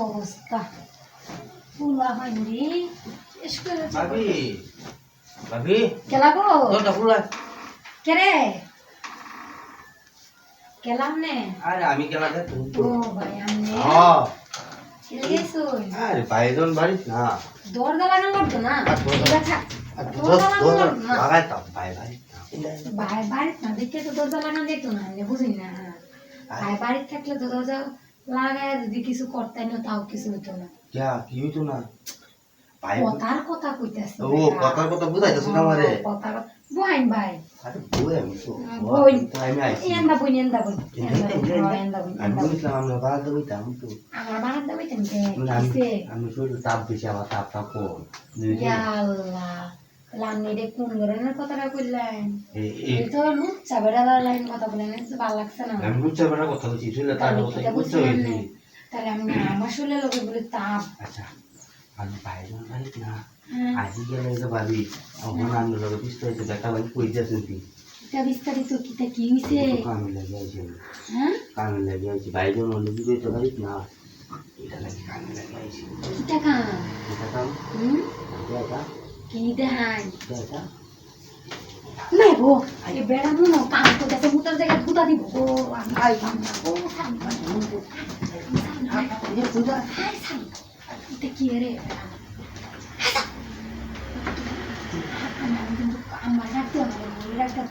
অবস্থা পুলা হয়নি শেষ করে ভাবি ভাবি কেলা গো তোটা পুলা কে রে কেলাম নে আরে আমি কেলা দে ও ভাই আমনে হ্যাঁ চলে গেছো আরে বাইজন বাড়ি না দরজা লাগানো লাগতো না এটা থাক লাগাই তো ভাই ভাই ভাই বাড়িতে না দেখে তো দরজা লাগানো দেখতো না বুঝি না ভাই বাড়িতে থাকলে তো দরজা লাগায় যদি কিছু করতে না তাও কিছু হতো না কি হইতো না ভাই কথার কথা কইতাছে ও কথার কথা বুঝাইতেছ না আমারে কথা বইন ভাই আরে বই আমি তো বই আমি আইছি এন্ডা বই আমি বলছিলাম আমরা বাড়া দেবই তো আমি তো আমার বারান্দা বইতেন কে আমি শরীর তাপ বেশি আমার তাপ কম ইয়া আল্লাহ লামনি রে কোন ধরনের কথাটা কইলেন এই তো লুচ্চা বেড়া লাইন কথা বলেন তো ভালো লাগছে না আমি বুঝতে পারা কথা বলছি শরীর তার কথা বুঝতে হইছি তাহলে আমি আমার শরীরে লোকে বলে তাপ আচ্ছা আমি বাইরে বাড়ি না আজি গেলে তো ভাবি আমার নাম লগে বিস্তারিত দেখা ভাই কই যাচ্ছেন কি এটা বিস্তারিত কিটা কি হইছে কামে লাগে আইছে হ্যাঁ কামে লাগে আইছে বাইরে নলে দিতে তো ভাই না এটা লাগে কামে লাগে আইছে কিটা কাম এটা কাম এটা কি দেখাই এটা নাই গো এই বেড়া মনে কাম করতেছে মুতার জায়গায় গুতা দিব গো আমি আই কাম না গো এই পূজা এটা কি রে আমার রাখতে হবে রাখতে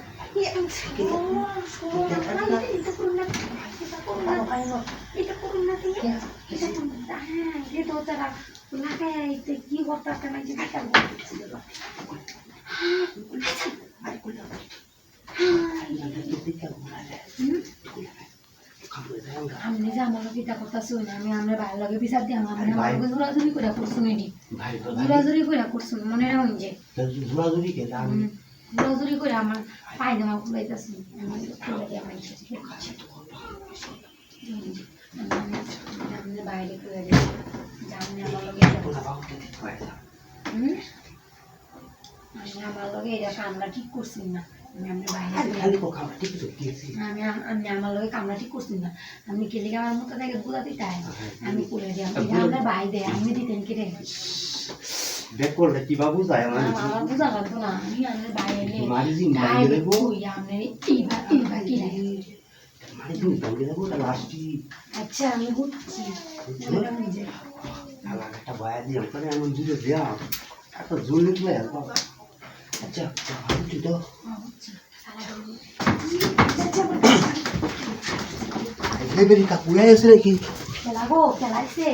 কি করতে নাই আমি যে আমার কিতা কথা শুনি আমি আমরা ভালো লাগে বিচার দিই আমরা জোরাজুরি করে করছুন এটি জোরাজুরি করে করছুন মনে রাখুন যে জোরাজুরি করে আমার পায়জামা খুলাইতেছি আমি খুলে দিয়ে আমার আমি বাইরে খুলে দিই জানি আমার লগে আমার লগে এটা কামরা ঠিক করছি না আমি আমার লগে কামরা ঠিক করছি না আমি কেলে আমার মতো থেকে বুঝা দিতে আমি করে দিই আমরা বাই দেয় আমি দিতেন কেটে দেখলে কি বাবু যায় আমার বুঝা লাগতো না আমি আমরা বাইরে মারিজিন বাইরে দেবো আমরা এইবার কি মারিজিন বাইরে দেবো এটা লাস্টি আচ্ছা আমি বুঝছি একটা বয়া দিয়ে ওখানে এমন জুড়ে দেওয়া এত জোর লিখলে আচ্ছা ভাবছি তো কাকুয়া আছে নাকি খেলাবো খেলাইছে